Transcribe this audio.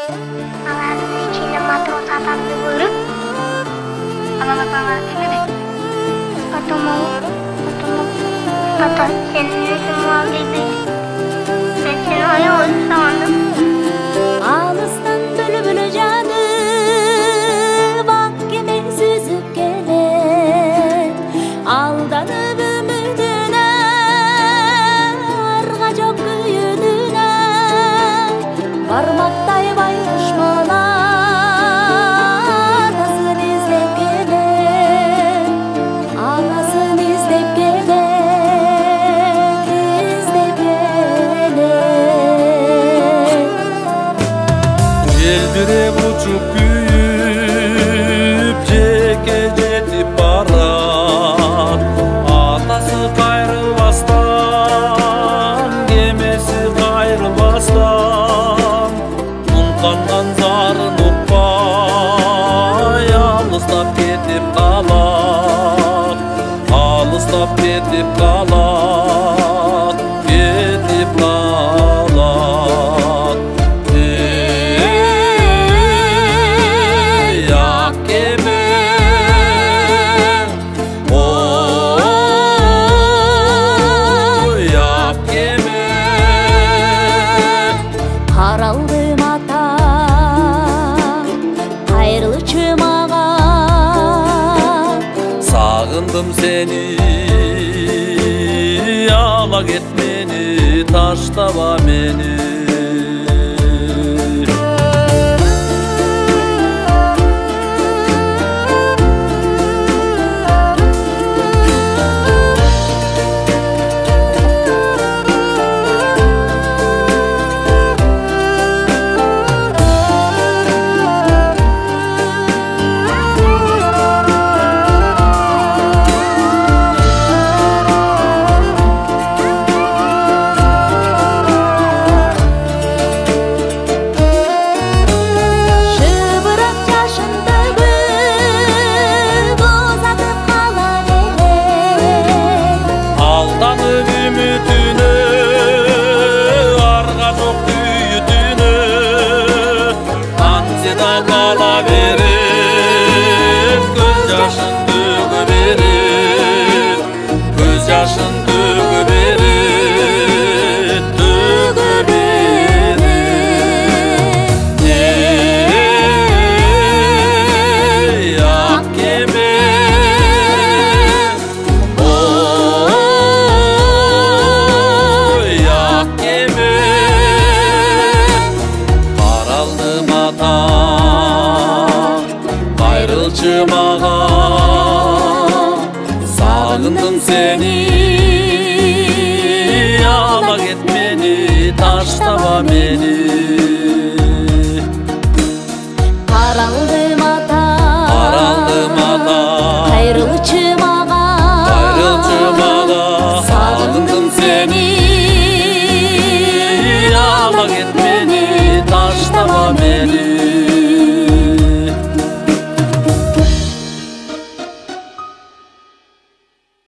Алардын ичинде матрос атамды көрүп, анан атаңа эме дейт? Атама, ата, сен өзүң мага келбейсиң. Мен сени аябай сагындым. Алыстан бүлбүл жанып ак кеме сүзүп келет, алданып үмүтүнө арга жок күйүдүнө бармактай байкуш бала анасын издеп келет, анасын издеп келет, издеп келет. Желбиреп учуп күйүп жеке жетип барат, атасы кайрылбастан, кемеси кайрылбастан, муңканган зарын укпай алыстап кетип калат, алыстап кетип калат, кетип калат. Каралдым ата, кайрылчы мага. Сагындым сени, ала кет мени, таштаба мени. Mага сагындым сени, ала кет мени, таштаба мени.